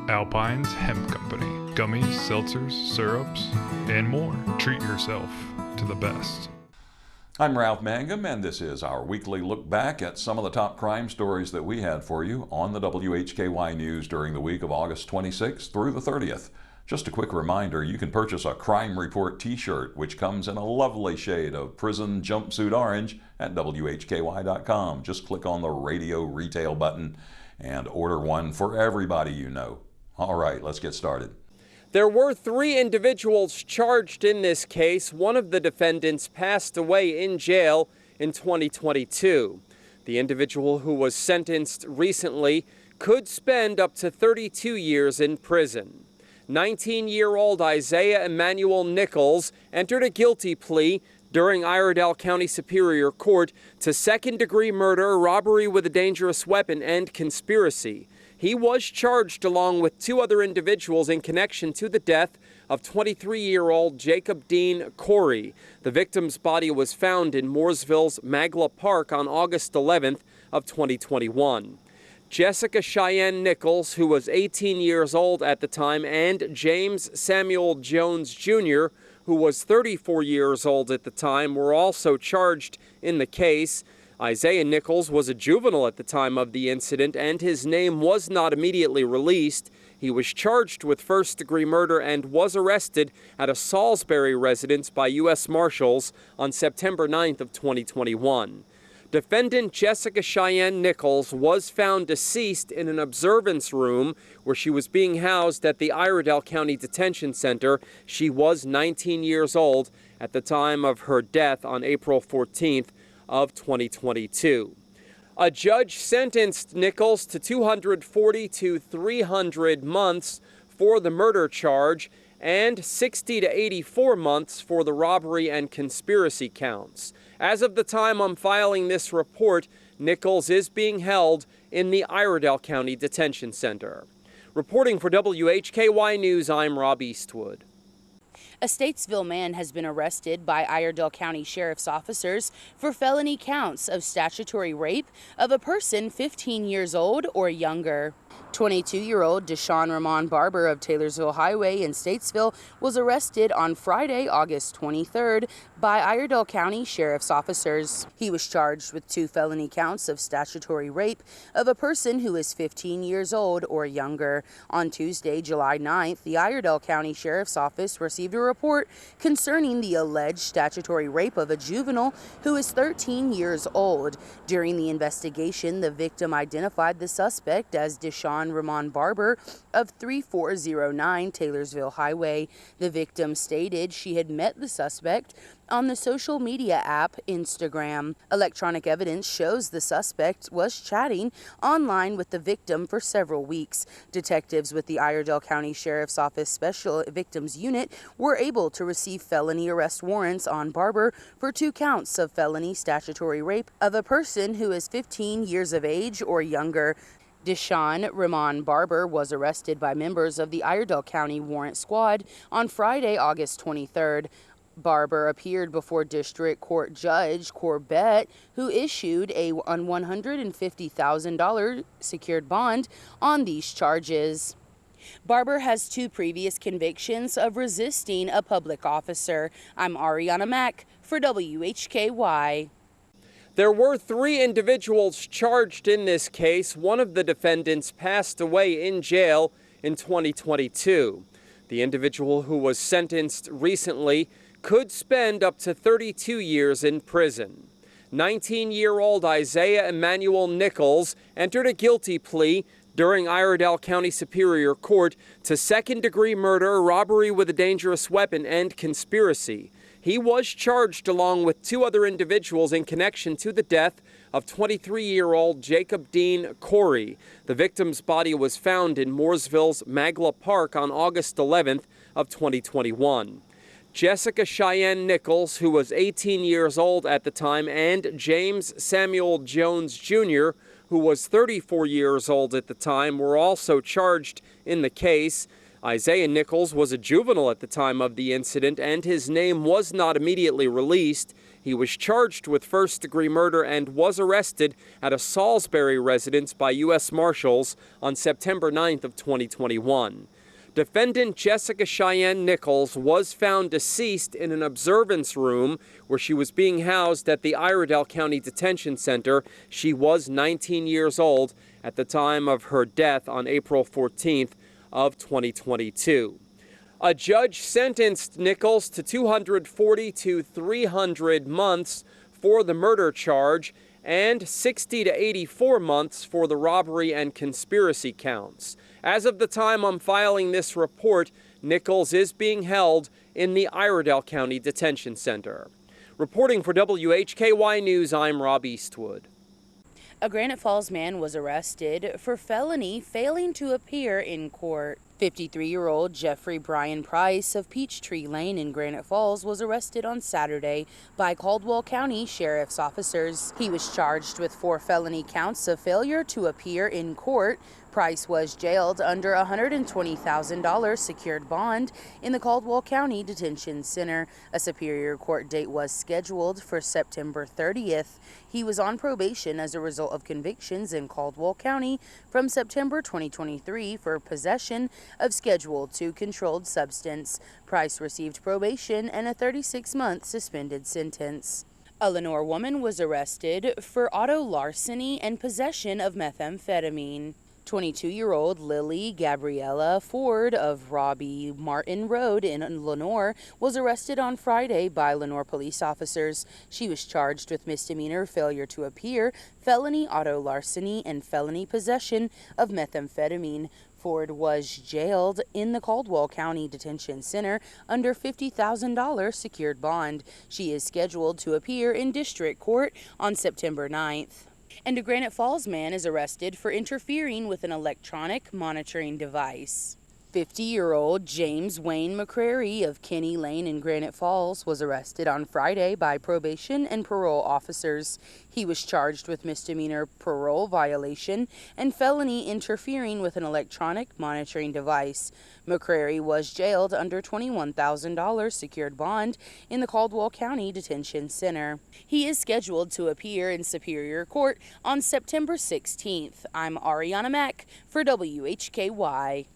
Alpine's Hemp Company. Gummies, seltzers, syrups, and more. Treat yourself to the best. I'm Ralph Mangum, and this is our weekly look back at some of the top crime stories that we had for you on the WHKY News during the week of August 26th through the 30th. Just a quick reminder, you can purchase a Crime Report t-shirt, which comes in a lovely shade of prison jumpsuit orange at WHKY.com. Just click on the radio retail button and order one for everybody you know. All right, let's get started. There were 3 individuals charged in this case. One of the defendants passed away in jail in 2022. The individual who was sentenced recently could spend up to 32 years in prison. 19-year-old Isaiah Emmanuel Nichols entered a guilty plea during Iredell County Superior Court to second-degree murder, robbery with a dangerous weapon, and conspiracy. He was charged along with 2 other individuals in connection to the death of 23-year-old Jacob Dean Corey. The victim's body was found in Mooresville's Magla Park on August 11th of 2021. Jessica Cheyenne Nichols, who was 18 years old at the time, and James Samuel Jones Jr., who was 34 years old at the time, were also charged in the case. Isaiah Nichols was a juvenile at the time of the incident, and his name was not immediately released. He was charged with first-degree murder and was arrested at a Salisbury residence by U.S. Marshals on September 9th of 2021. Defendant Jessica Cheyenne Nichols was found deceased in an observance room where she was being housed at the Iredell County Detention Center. She was 19 years old at the time of her death on April 14th of 2022. A judge sentenced Nichols to 240 to 300 months for the murder charge and 60 to 84 months for the robbery and conspiracy counts. As of the time I'm filing this report, Nichols is being held in the Iredell County Detention Center. Reporting for WHKY News, I'm Rob Eastwood. A Statesville man has been arrested by Iredell County Sheriff's officers for felony counts of statutory rape of a person 15 years old or younger. 22-year-old Deshaun Ramon Barber of Taylorsville Highway in Statesville was arrested on Friday, August 23rd by Iredell County Sheriff's officers. He was charged with 2 felony counts of statutory rape of a person who is 15 years old or younger. On Tuesday, July 9th, the Iredell County Sheriff's Office received a report concerning the alleged statutory rape of a juvenile who is 13 years old. During the investigation, the victim identified the suspect as Deshaun Ramon Barber of 3409 Taylorsville Highway. The victim stated she had met the suspect on the social media app Instagram. Electronic evidence shows the suspect was chatting online with the victim for several weeks. Detectives with the Iredell County Sheriff's Office Special Victims Unit were able to receive felony arrest warrants on Barber for 2 counts of felony statutory rape of a person who is 15 years of age or younger. Deshaun Ramon Barber was arrested by members of the Iredell County Warrant Squad on Friday, August 23rd. Barber appeared before District Court Judge Corbett, who issued a $150,000 secured bond on these charges. Barber has 2 previous convictions of resisting a public officer. I'm Ariana Mack for WHKY. There were 3 individuals charged in this case. One of the defendants passed away in jail in 2022. The individual who was sentenced recently could spend up to 32 years in prison. 19-year-old Isaiah Emmanuel Nichols entered a guilty plea during Iredell County Superior Court to second-degree murder, robbery with a dangerous weapon, and conspiracy. He was charged along with 2 other individuals in connection to the death of 23-year-old Jacob Dean Corey. The victim's body was found in Mooresville's Magla Park on August 11th of 2021. Jessica Cheyenne Nichols, who was 18 years old at the time, and James Samuel Jones Jr., who was 34 years old at the time, were also charged in the case. Isaiah Nichols was a juvenile at the time of the incident, and his name was not immediately released. He was charged with first-degree murder and was arrested at a Salisbury residence by U.S. Marshals on September 9th of 2021. Defendant Jessica Cheyenne Nichols was found deceased in an observance room where she was being housed at the Iredell County Detention Center. She was 19 years old at the time of her death on April 14th of 2022. A judge sentenced Nichols to 240 to 300 months for the murder charge and 60 to 84 months for the robbery and conspiracy counts. As of the time I'm filing this report, Nichols is being held in the Iredell County Detention Center. Reporting for WHKY News, I'm Rob Eastwood. A Granite Falls man was arrested for felony failing to appear in court. 53-year-old Jeffrey Brian Price of Peachtree Lane in Granite Falls was arrested on Saturday by Caldwell County Sheriff's officers. He was charged with 4 felony counts of failure to appear in court. Price was jailed under a $120,000 secured bond in the Caldwell County Detention Center. A Superior Court date was scheduled for September 30th. He was on probation as a result of convictions in Caldwell County from September 2023 for possession of Schedule II controlled substance. Price received probation and a 36-month suspended sentence. A Lenore woman was arrested for auto larceny and possession of methamphetamine. 22-year-old Lily Gabriella Ford of Robbie Martin Road in Lenore was arrested on Friday by Lenore police officers. She was charged with misdemeanor failure to appear, felony auto larceny, and felony possession of methamphetamine. Ford was jailed in the Caldwell County Detention Center under $50,000 secured bond. She is scheduled to appear in district court on September 9th. And a Granite Falls man is arrested for interfering with an electronic monitoring device. 50-year-old James Wayne McCrary of Kenny Lane in Granite Falls was arrested on Friday by probation and parole officers. He was charged with misdemeanor parole violation and felony interfering with an electronic monitoring device. McCrary was jailed under $21,000 secured bond in the Caldwell County Detention Center. He is scheduled to appear in Superior Court on September 16th. I'm Ariana Mack for WHKY.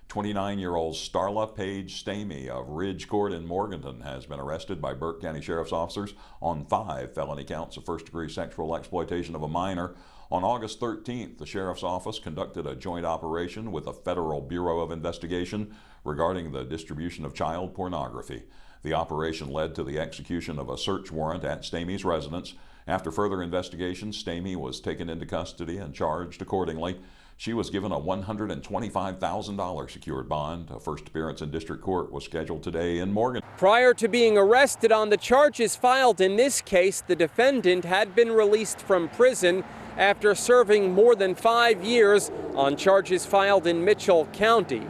29-year-old Starla Page Stamey of Ridge Court in Morganton has been arrested by Burke County Sheriff's officers on 5 felony counts of first-degree sexual exploitation of a minor. On August 13th, the Sheriff's Office conducted a joint operation with the Federal Bureau of Investigation regarding the distribution of child pornography. The operation led to the execution of a search warrant at Stamey's residence. After further investigation, Stamey was taken into custody and charged accordingly. She was given a $125,000 secured bond. A first appearance in district court was scheduled today in Morgan. Prior to being arrested on the charges filed in this case, the defendant had been released from prison after serving more than 5 years on charges filed in Mitchell County.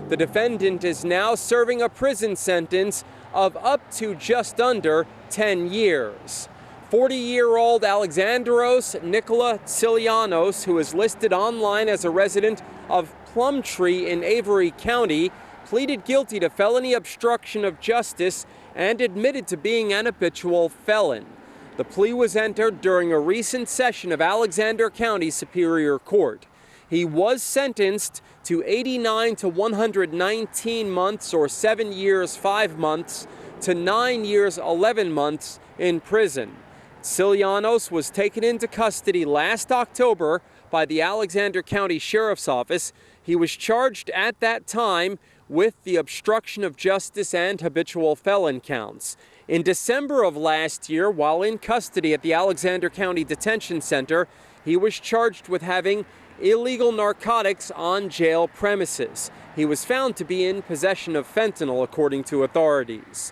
The defendant is now serving a prison sentence of up to just under 10 years. 40-year-old Alexandros Nikola Tsilianos, who is listed online as a resident of Plumtree in Avery County, pleaded guilty to felony obstruction of justice and admitted to being an habitual felon. The plea was entered during a recent session of Alexander County Superior Court. He was sentenced to 89 to 119 months or 7 years 5 months to 9 years 11 months in prison. Tsilianos was taken into custody last October by the Alexander County Sheriff's Office. He was charged at that time with the obstruction of justice and habitual felon counts. In December of last year, while in custody at the Alexander County Detention Center, he was charged with having illegal narcotics on jail premises. He was found to be in possession of fentanyl, according to authorities.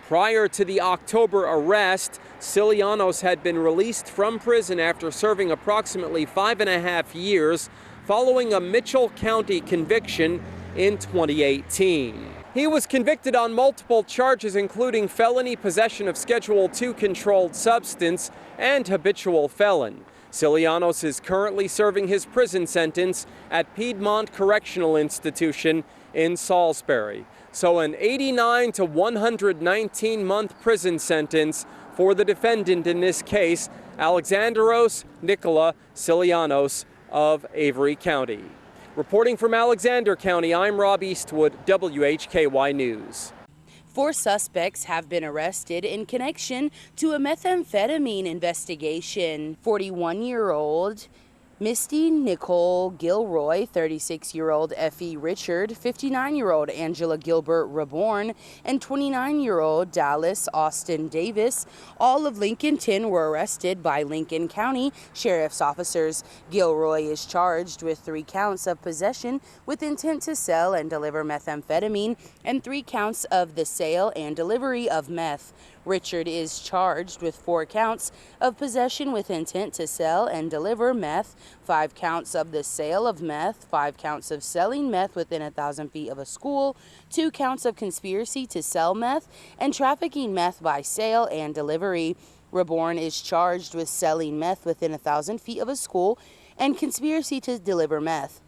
Prior to the October arrest, Tsilianos had been released from prison after serving approximately 5.5 years following a Mitchell County conviction in 2018. He was convicted on multiple charges, including felony possession of Schedule II controlled substance and habitual felon. Silianos is currently serving his prison sentence at Piedmont Correctional Institution in Salisbury. So an 89 to 119-month prison sentence for the defendant in this case, Alexandros Nikola Silianos of Avery County. Reporting from Alexander County, I'm Rob Eastwood, WHKY News. 4 suspects have been arrested in connection to a methamphetamine investigation. 41-year-old Misty Nicole Gilroy, 36-year-old Effie Richard, 59-year-old Angela Gilbert Reborn, and 29-year-old Dallas Austin Davis, all of Lincoln 10, were arrested by Lincoln County Sheriff's officers. Gilroy is charged with 3 counts of possession with intent to sell and deliver methamphetamine and 3 counts of the sale and delivery of meth. Richard is charged with 4 counts of possession with intent to sell and deliver meth, 5 counts of the sale of meth, 5 counts of selling meth within 1,000 feet of a school, 2 counts of conspiracy to sell meth, and trafficking meth by sale and delivery. Reborn is charged with selling meth within 1,000 feet of a school and conspiracy to deliver meth.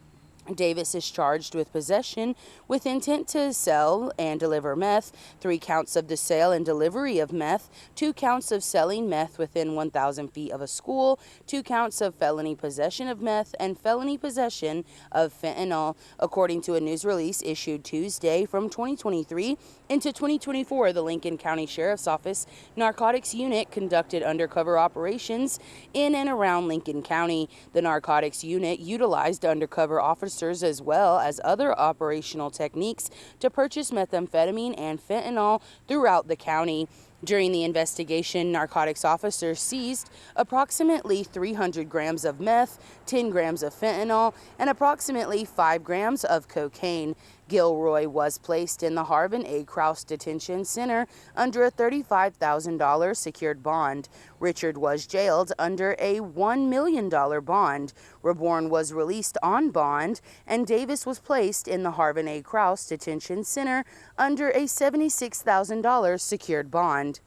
Davis is charged with possession with intent to sell and deliver meth, 3 counts of the sale and delivery of meth, 2 counts of selling meth within 1,000 feet of a school, 2 counts of felony possession of meth, and felony possession of fentanyl. According to a news release issued Tuesday, from 2023 into 2024, the Lincoln County Sheriff's Office Narcotics Unit conducted undercover operations in and around Lincoln County. The Narcotics Unit utilized undercover officers as well as other operational techniques to purchase methamphetamine and fentanyl throughout the county. During the investigation, narcotics officers seized approximately 300 grams of meth, 10 grams of fentanyl, and approximately 5 grams of cocaine. Gilroy was placed in the Harvin A. Krause Detention Center under a $35,000 secured bond. Richard was jailed under a $1 million bond. Reborn was released on bond, and Davis was placed in the Harvin A. Krause Detention Center under a $76,000 secured bond.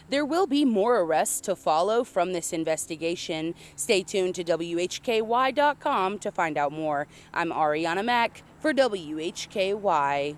There will be more arrests to follow from this investigation. Stay tuned to WHKY.com to find out more. I'm Ariana Mack for WHKY.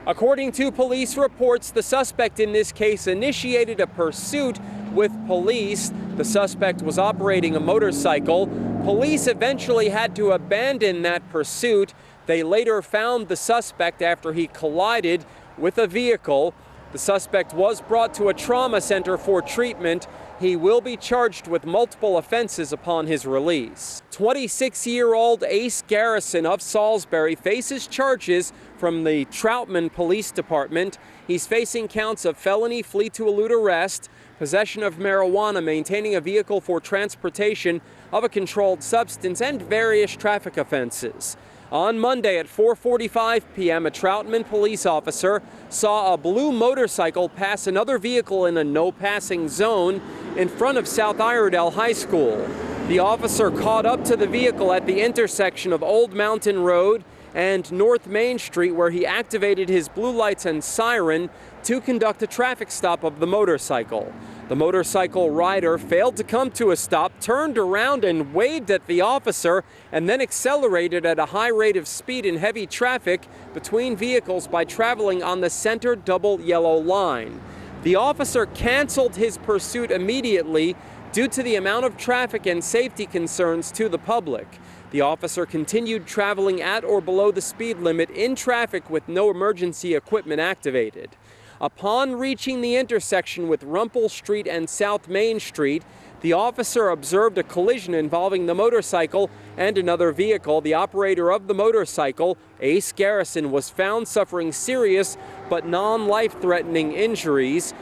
According to police reports, the suspect in this case initiated a pursuit with police. The suspect was operating a motorcycle. Police eventually had to abandon that pursuit. They later found the suspect after he collided with a vehicle. The suspect was brought to a trauma center for treatment. He will be charged with multiple offenses upon his release. 26-year-old Ace Garrison of Salisbury faces charges from the Troutman Police Department. He's facing counts of felony flee to elude arrest, possession of marijuana, maintaining a vehicle for transportation of a controlled substance, and various traffic offenses. On Monday at 4:45 p.m., a Troutman police officer saw a blue motorcycle pass another vehicle in a no-passing zone in front of South Iredell High School. The officer caught up to the vehicle at the intersection of Old Mountain Road and North Main Street, where he activated his blue lights and siren to conduct a traffic stop of the motorcycle. The motorcycle rider failed to come to a stop, turned around and waved at the officer, and then accelerated at a high rate of speed in heavy traffic between vehicles by traveling on the center double yellow line. The officer canceled his pursuit immediately due to the amount of traffic and safety concerns to the public. The officer continued traveling at or below the speed limit in traffic with no emergency equipment activated. Upon reaching the intersection with Rumpel Street and South Main Street, the officer observed a collision involving the motorcycle and another vehicle. The operator of the motorcycle, Ace Garrison, was found suffering serious but non-life-threatening injuries.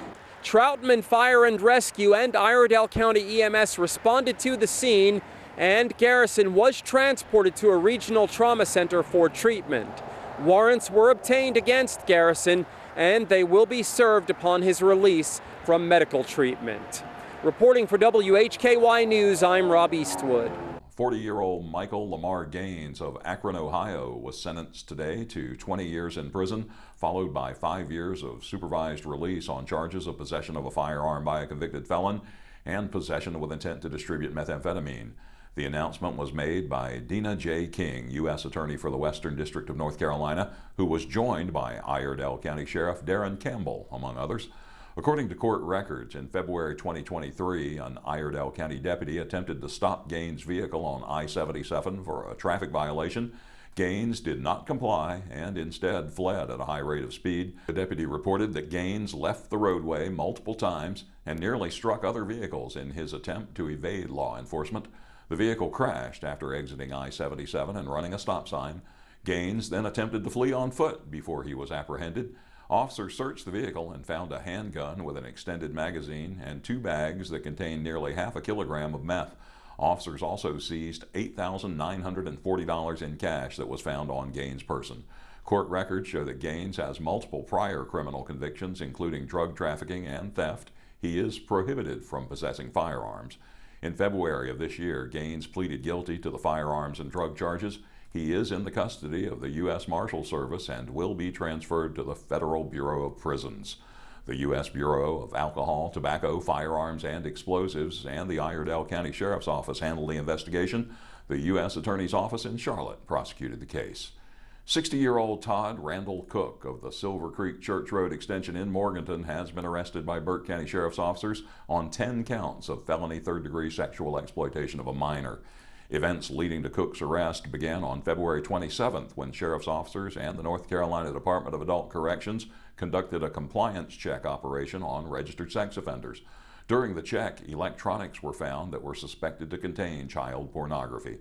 Troutman Fire and Rescue and Iredell County EMS responded to the scene, and Garrison was transported to a regional trauma center for treatment. Warrants were obtained against Garrison, and they will be served upon his release from medical treatment. Reporting for WHKY News, I'm Rob Eastwood. 40-year-old Michael Lamar Gaines of Akron, Ohio, was sentenced today to 20 years in prison, followed by 5 years of supervised release on charges of possession of a firearm by a convicted felon and possession with intent to distribute methamphetamine. The announcement was made by Dina J. King, U.S. Attorney for the Western District of North Carolina, who was joined by Iredell County Sheriff Darren Campbell, among others. According to court records, in February 2023, an Iredell County deputy attempted to stop Gaines' vehicle on I-77 for a traffic violation. Gaines did not comply and instead fled at a high rate of speed. The deputy reported that Gaines left the roadway multiple times and nearly struck other vehicles in his attempt to evade law enforcement. The vehicle crashed after exiting I-77 and running a stop sign. Gaines then attempted to flee on foot before he was apprehended. Officers searched the vehicle and found a handgun with an extended magazine and 2 bags that contained nearly half a kilogram of meth. Officers also seized $8,940 in cash that was found on Gaines' person. Court records show that Gaines has multiple prior criminal convictions, including drug trafficking and theft. He is prohibited from possessing firearms. In February of this year, Gaines pleaded guilty to the firearms and drug charges. He is in the custody of the U.S. Marshal Service and will be transferred to the Federal Bureau of Prisons. The U.S. Bureau of Alcohol, Tobacco, Firearms, and Explosives and the Iredell County Sheriff's Office handled the investigation. The U.S. Attorney's Office in Charlotte prosecuted the case. 60-year-old Todd Randall Cook of the Silver Creek Church Road extension in Morganton has been arrested by Burke County Sheriff's officers on 10 counts of felony third-degree sexual exploitation of a minor. Events leading to Cook's arrest began on February 27th when sheriff's officers and the North Carolina Department of Adult Corrections conducted a compliance check operation on registered sex offenders. During the check, electronics were found that were suspected to contain child pornography.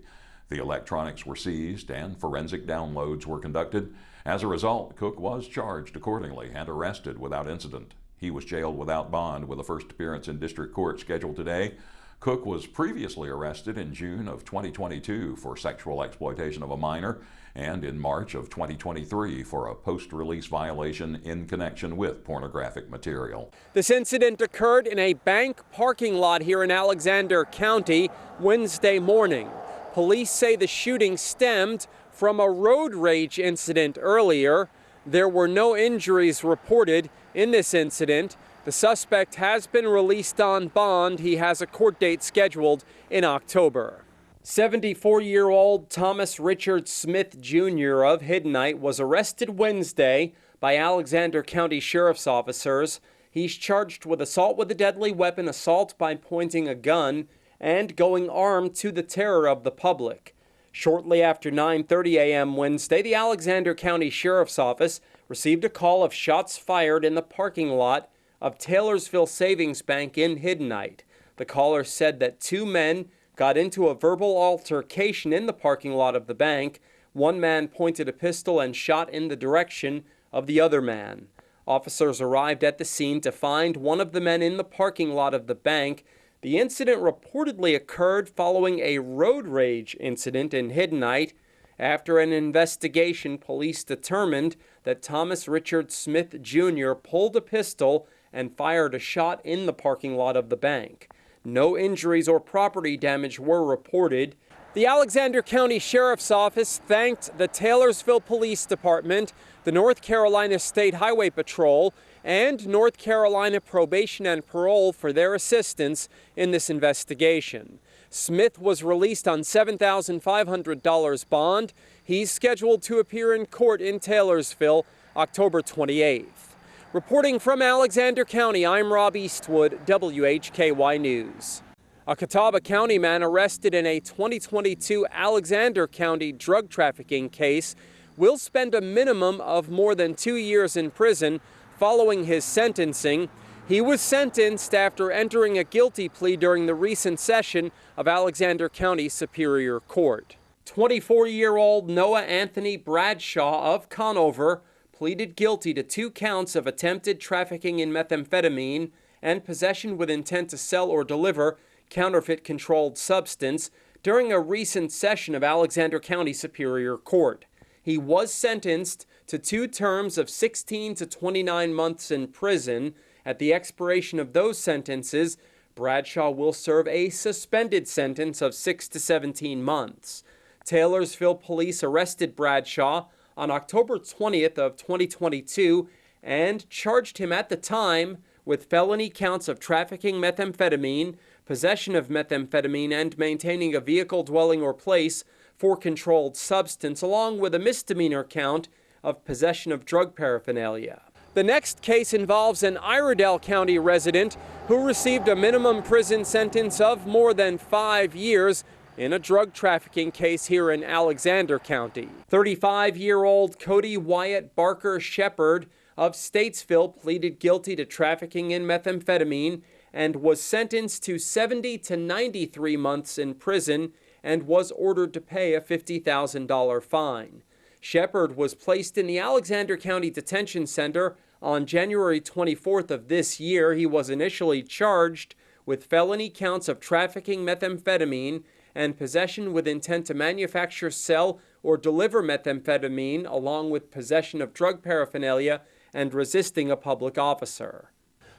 The electronics were seized and forensic downloads were conducted. As a result, Cook was charged accordingly and arrested without incident. He was jailed without bond with a first appearance in district court scheduled today. Cook was previously arrested in June of 2022 for sexual exploitation of a minor and in March of 2023 for a post-release violation in connection with pornographic material. This incident occurred in a bank parking lot here in Alexander County Wednesday morning. Police say the shooting stemmed from a road rage incident earlier. There were no injuries reported in this incident. The suspect has been released on bond. He has a court date scheduled in October. 74-year-old Thomas Richard Smith Jr. of Hiddenite was arrested Wednesday by Alexander County Sheriff's officers. He's charged with assault with a deadly weapon, assault by pointing a gun, and going armed to the terror of the public. Shortly after 9:30 a.m. Wednesday, the Alexander County Sheriff's Office received a call of shots fired in the parking lot of Taylorsville Savings Bank in Hiddenite. The caller said that 2 men got into a verbal altercation in the parking lot of the bank. One man pointed a pistol and shot in the direction of the other man. Officers arrived at the scene to find one of the men in the parking lot of the bank. The incident reportedly occurred following a road rage incident in Hiddenite. After an investigation, police determined that Thomas Richard Smith Jr. pulled a pistol and fired a shot in the parking lot of the bank. No injuries or property damage were reported. The Alexander County Sheriff's Office thanked the Taylorsville Police Department, the North Carolina State Highway Patrol, and North Carolina Probation and Parole for their assistance in this investigation. Smith was released on $7,500 bond. He's scheduled to appear in court in Taylorsville October 28th. Reporting from Alexander County, I'm Rob Eastwood, WHKY News. A Catawba County man arrested in a 2022 Alexander County drug trafficking case will spend a minimum of more than 2 years in prison following his sentencing. He was sentenced after entering a guilty plea during the recent session of Alexander County Superior Court. 24-year-old Noah Anthony Bradshaw of Conover pleaded guilty to 2 counts of attempted trafficking in methamphetamine and possession with intent to sell or deliver counterfeit controlled substance during a recent session of Alexander County Superior Court. He was sentenced to 2 terms of 16 to 29 months in prison. At the expiration of those sentences, Bradshaw will serve a suspended sentence of 6 to 17 months. Taylorsville police arrested Bradshaw on October 20th of 2022 and charged him at the time with felony counts of trafficking methamphetamine, possession of methamphetamine, and maintaining a vehicle, dwelling, or place for controlled substance, along with a misdemeanor count of possession of drug paraphernalia. The next case involves an Iredell County resident who received a minimum prison sentence of more than 5 years in a drug trafficking case here in Alexander County. 35-year-old Cody Wyatt Barker Shepard of Statesville pleaded guilty to trafficking in methamphetamine and was sentenced to 70 to 93 months in prison and was ordered to pay a $50,000 fine. Shepard was placed in the Alexander County Detention Center on January 24th of this year. He was initially charged with felony counts of trafficking methamphetamine and possession with intent to manufacture, sell, or deliver methamphetamine, along with possession of drug paraphernalia and resisting a public officer.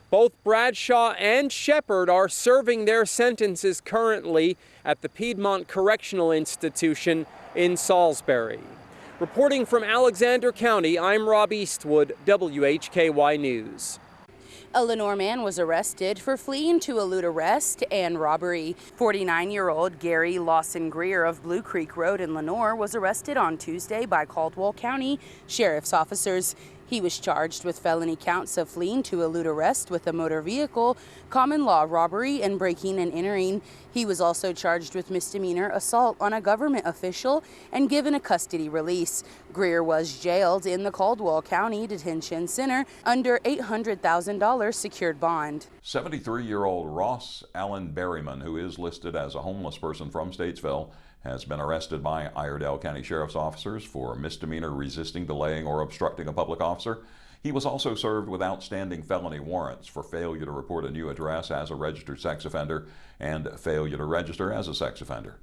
Both Bradshaw and Shepard are serving their sentences currently at the Piedmont Correctional Institution in Salisbury. Reporting from Alexander County, I'm Rob Eastwood, WHKY News. A Lenoir man was arrested for fleeing to elude arrest and robbery. 49-year-old Gary Lawson Greer of Blue Creek Road in Lenoir was arrested on Tuesday by Caldwell County Sheriff's officers. He was charged with felony counts of fleeing to elude arrest with a motor vehicle, common law robbery, and breaking and entering. He was also charged with misdemeanor assault on a government official and given a custody release. Greer was jailed in the Caldwell County Detention Center under $800,000 secured bond. 73-year-old Ross Allen Berryman, who is listed as a homeless person from Statesville, has been arrested by Iredell County Sheriff's officers for misdemeanor resisting, delaying, or obstructing a public officer. He was also served with outstanding felony warrants for failure to report a new address as a registered sex offender and failure to register as a sex offender.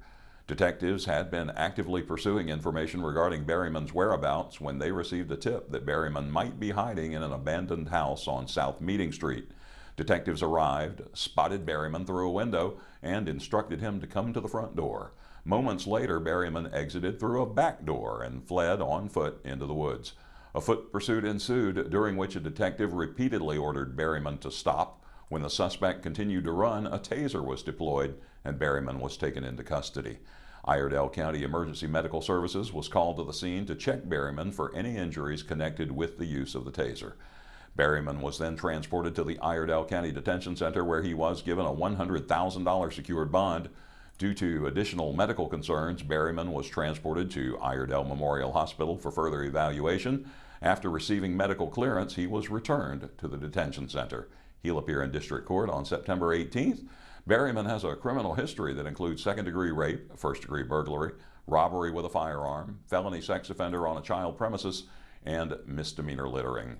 Detectives had been actively pursuing information regarding Berryman's whereabouts when they received a tip that Berryman might be hiding in an abandoned house on South Meeting Street. Detectives arrived, spotted Berryman through a window, and instructed him to come to the front door. Moments later, Berryman exited through a back door and fled on foot into the woods. A foot pursuit ensued, during which a detective repeatedly ordered Berryman to stop. When the suspect continued to run, a taser was deployed and Berryman was taken into custody. Iredell County Emergency Medical Services was called to the scene to check Berryman for any injuries connected with the use of the taser. Berryman was then transported to the Iredell County Detention Center, where he was given a $100,000 secured bond. Due to additional medical concerns, Berryman was transported to Iredell Memorial Hospital for further evaluation. After receiving medical clearance, he was returned to the detention center. He'll appear in district court on September 18th. Berryman has a criminal history that includes second-degree rape, first-degree burglary, robbery with a firearm, felony sex offender on a child premises, and misdemeanor littering.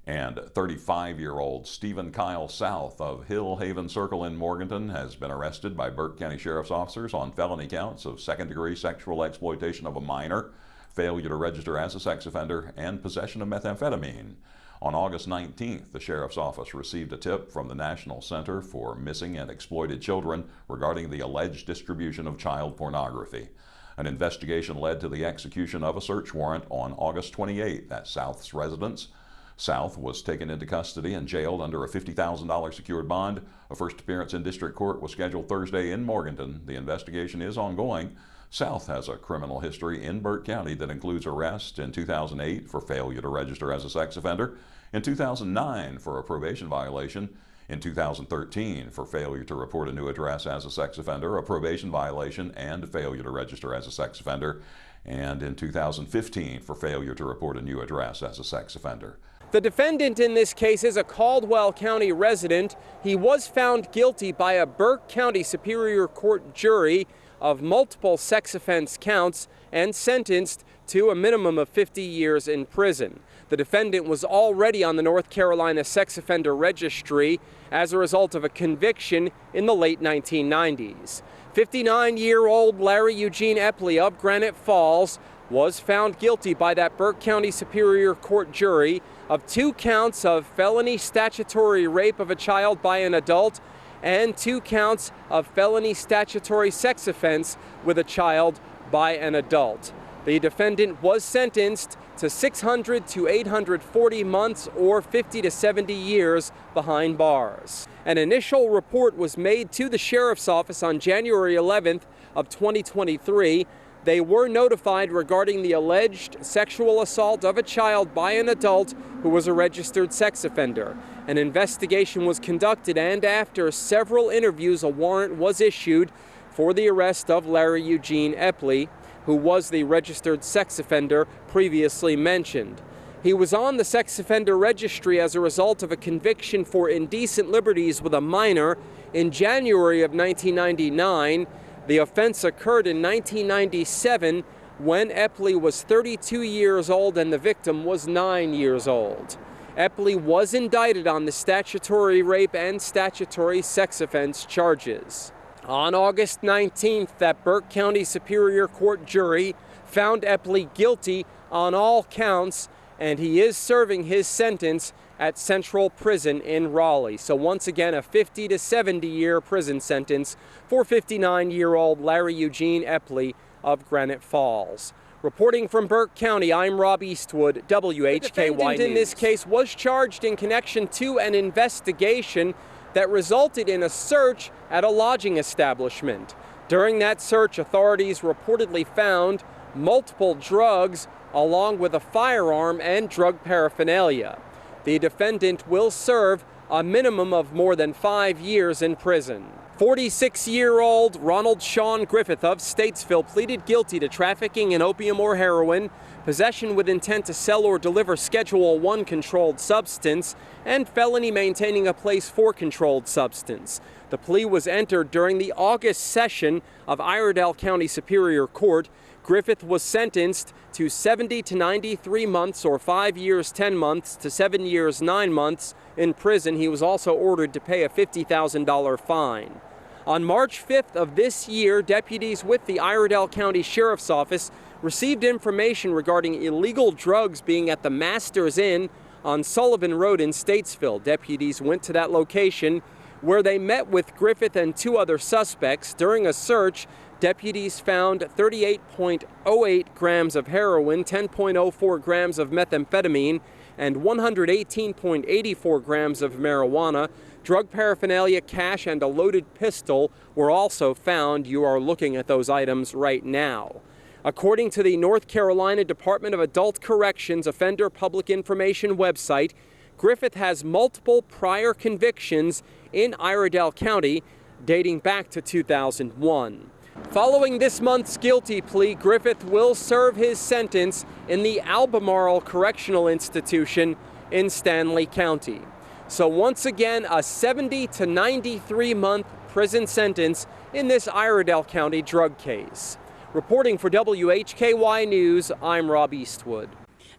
And 35-year-old Stephen Kyle South of Hill Haven Circle in Morganton has been arrested by Burke County Sheriff's officers on felony counts of second-degree sexual exploitation of a minor, failure to register as a sex offender, and possession of methamphetamine. On August 19th, the Sheriff's Office received a tip from the National Center for Missing and Exploited Children regarding the alleged distribution of child pornography. An investigation led to the execution of a search warrant on August 28th at South's residence. South was taken into custody and jailed under a $50,000 secured bond. A first appearance in district court was scheduled Thursday in Morganton. The investigation is ongoing. South has a criminal history in Burke County that includes arrest in 2008 for failure to register as a sex offender, in 2009 for a probation violation, in 2013 for failure to report a new address as a sex offender, a probation violation, and failure to register as a sex offender, and in 2015 for failure to report a new address as a sex offender. The defendant in this case is a Caldwell County resident. He was found guilty by a Burke County Superior Court jury of multiple sex offense counts and sentenced to a minimum of 50 years in prison. The defendant was already on the North Carolina Sex Offender Registry as a result of a conviction in the late 1990s. 59-year-old Larry Eugene Epley of Granite Falls was found guilty by that Burke County Superior Court jury of 2 counts of felony statutory rape of a child by an adult and 2 counts of felony statutory sex offense with a child by an adult. The defendant was sentenced to 600 to 840 months or 50 to 70 years behind bars. An initial report was made to the sheriff's office on January 11th of 2023. They were notified regarding the alleged sexual assault of a child by an adult who was a registered sex offender. An investigation was conducted, and after several interviews, a warrant was issued for the arrest of Larry Eugene Epley, who was the registered sex offender previously mentioned. He was on the sex offender registry as a result of a conviction for indecent liberties with a minor in January of 1999. The offense occurred in 1997 when Epley was 32 years old and the victim was 9 years old. Epley was indicted on the statutory rape and statutory sex offense charges. On August 19th, that Burke County Superior Court jury found Epley guilty on all counts, and he is serving his sentence at Central Prison in Raleigh. So once again, a 50 to 70 year prison sentence for 59-year-old Larry Eugene Epley of Granite Falls. Reporting from Burke County, I'm Rob Eastwood, WHKY The defendant News. In this case was charged in connection to an investigation that resulted in a search at a lodging establishment. During that search, authorities reportedly found multiple drugs along with a firearm and drug paraphernalia. The defendant will serve a minimum of more than 5 years in prison. 46-year-old Ronald Sean Griffith of Statesville pleaded guilty to trafficking in opium or heroin, possession with intent to sell or deliver Schedule I controlled substance, and felony maintaining a place for controlled substance. The plea was entered during the August session of Iredell County Superior Court. Griffith was sentenced to 70 to 93 months or 5 years 10 months to 7 years 9 months in prison. He was also ordered to pay a $50,000 fine. On March 5th of this year, deputies with the Iredell County Sheriff's Office received information regarding illegal drugs being at the Masters Inn on Sullivan Road in Statesville. Deputies went to that location where they met with Griffith and 2 other suspects. During a search, deputies found 38.08 grams of heroin, 10.04 grams of methamphetamine, and 118.84 grams of marijuana. Drug paraphernalia, cash, and a loaded pistol were also found. You are looking at those items right now. According to the North Carolina Department of Adult Corrections Offender Public Information website, Griffith has multiple prior convictions in Iredell County dating back to 2001. Following this month's guilty plea, Griffith will serve his sentence in the Albemarle Correctional Institution in Stanley County. So once again, a 70 to 93 month prison sentence in this Iredell County drug case. Reporting for WHKY News, I'm Rob Eastwood.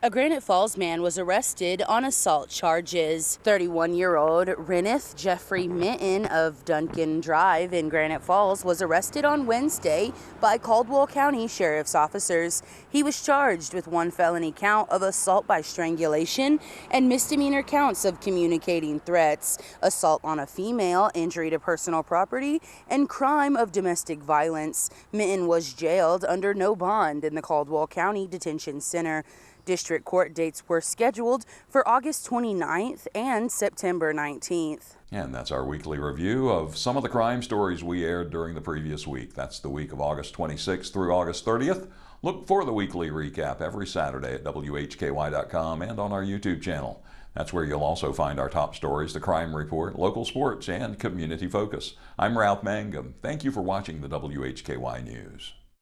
A Granite Falls man was arrested on assault charges. 31-year-old Reneth Jeffrey Minton of Duncan Drive in Granite Falls was arrested on Wednesday by Caldwell County Sheriff's officers. He was charged with 1 felony count of assault by strangulation and misdemeanor counts of communicating threats, assault on a female, injury to personal property, and crime of domestic violence. Minton was jailed under no bond in the Caldwell County Detention Center. District court dates were scheduled for August 29th and September 19th. And that's our weekly review of some of the crime stories we aired during the previous week. That's the week of August 26th through August 30th. Look for the weekly recap every Saturday at WHKY.com and on our YouTube channel. That's where you'll also find our top stories, the crime report, local sports, and community focus. I'm Ralph Mangum. Thank you for watching the WHKY News.